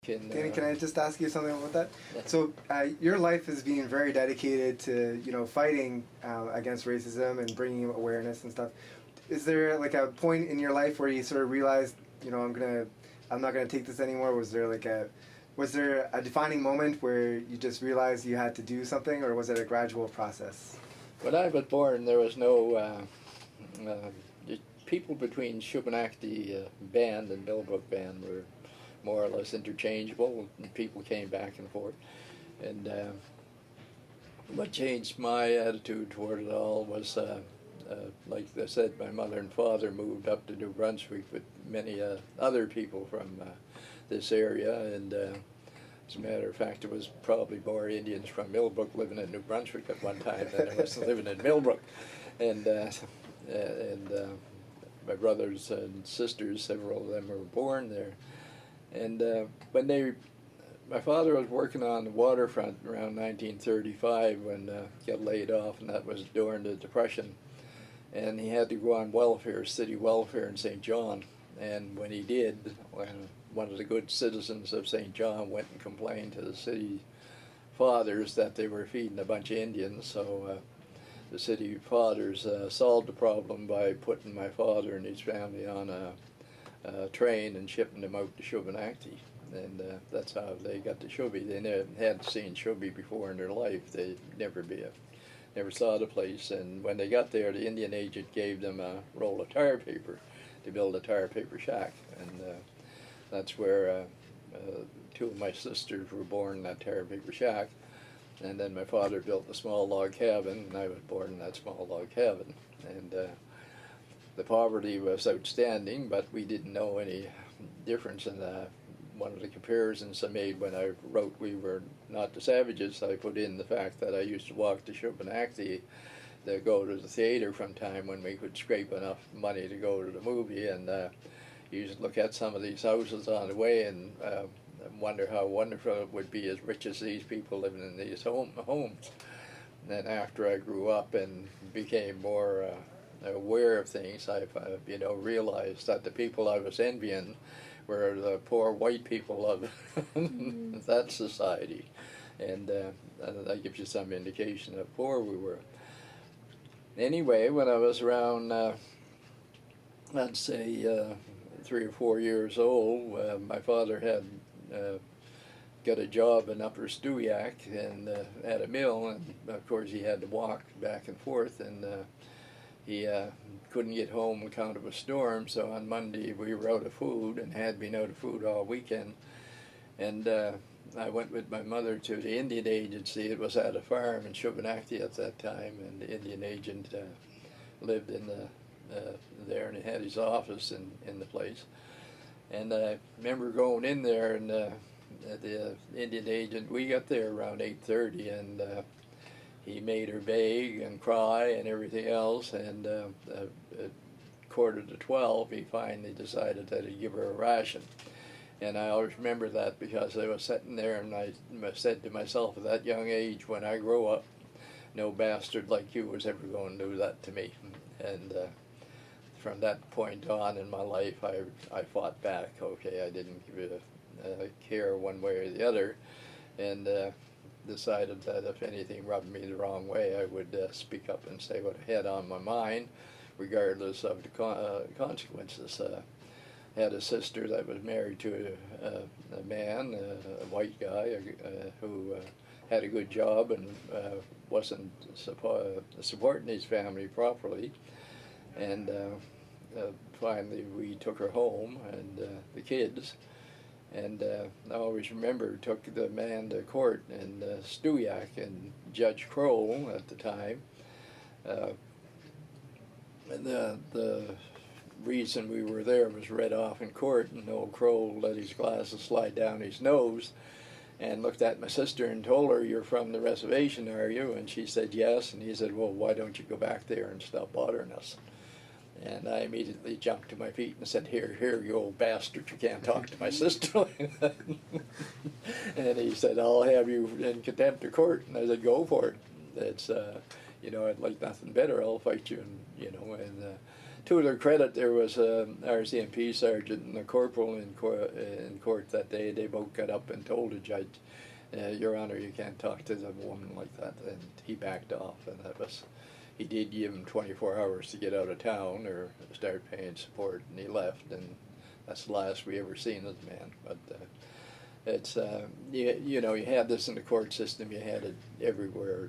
Danny, can I just ask you something about that? So your life has been very dedicated to fighting against racism and bringing awareness and stuff. Is there like a point in your life where you sort of realized I'm not gonna take this anymore? Was there a defining moment where you just realized you had to do something, or was it a gradual process? When I was born, there was no people between Shubenacadie Band and Millbrook Band were more or less interchangeable, and people came back and forth. And what changed my attitude toward it all was, like I said, my mother and father moved up to New Brunswick with many other people from this area, and as a matter of fact, it was probably more Indians from Millbrook living in New Brunswick at one time than it was living in Millbrook. And my brothers and sisters, several of them were born there. And when my father was working on the waterfront around 1935 when he got laid off, and that was during the Depression. And he had to go on welfare, city welfare in St. John. And when he did, one of the good citizens of St. John went and complained to the city fathers that they were feeding a bunch of Indians. So the city fathers solved the problem by putting my father and his family on a train and shipping them out to Shubenacadie. And that's how they got to Shubie. They hadn't seen Shubie before in their life. They never saw the place. And when they got there, the Indian agent gave them a roll of tar paper to build a tar paper shack. And that's where two of my sisters were born in that tar paper shack. And then my father built a small log cabin, and I was born in that small log cabin. And the poverty was outstanding, but we didn't know any difference in one of the comparisons I made when I wrote We Were Not the Savages. I put in the fact that I used to walk to Shubenacadie to go to the theater from time when we could scrape enough money to go to the movie, and used to look at some of these houses on the way and wonder how wonderful it would be as rich as these people living in these homes. And then after I grew up and became more aware of things, I realized that the people I was envying were the poor white people of that society. And that gives you some indication of how poor we were. Anyway, when I was around, I'd say 3 or 4 years old, my father had got a job in Upper Stewiacke and at a mill, and of course he had to walk back and forth, and he couldn't get home on account of a storm. So on Monday we were out of food and had been out of food all weekend, and I went with my mother to the Indian agency. It was at a farm in Shubenacadie at that time, and the Indian agent lived in there, and he had his office in the place. And I remember going in there, and the Indian agent, we got there around 8:30, and he made her beg and cry and everything else, and at 11:45 he finally decided that he'd give her a ration. And I always remember that because I was sitting there and I said to myself at that young age, when I grow up, no bastard like you was ever going to do that to me. And from that point on in my life, I fought back. Okay, I didn't give a care one way or the other, and decided that if anything rubbed me the wrong way, I would speak up and say what I had on my mind, regardless of the consequences. I had a sister that was married to a man, a white guy, who had a good job and wasn't supporting his family properly. And finally we took her home, and the kids. And I always remember took the man to court in Stewiacke, and Judge Kroll at the time. And the reason we were there was read off in court, and old Kroll let his glasses slide down his nose and looked at my sister and told her, "You're from the reservation, are you?" And she said, "Yes." And he said, "Well, why don't you go back there and stop bothering us?" And I immediately jumped to my feet and said, "Here, you old bastard, you can't talk to my sister like that." And he said, "I'll have you in contempt of court." And I said, "Go for it. It's, I'd like nothing better. I'll fight you." And, and to their credit, there was a RCMP sergeant and a corporal in court that day. They both got up and told the judge, Your Honor, you can't talk to the woman like that. And he backed off, and that was, he did give him 24 hours to get out of town or start paying support, and he left, and that's the last we ever seen of the man. But it's, you know, you had this in the court system, you had it everywhere.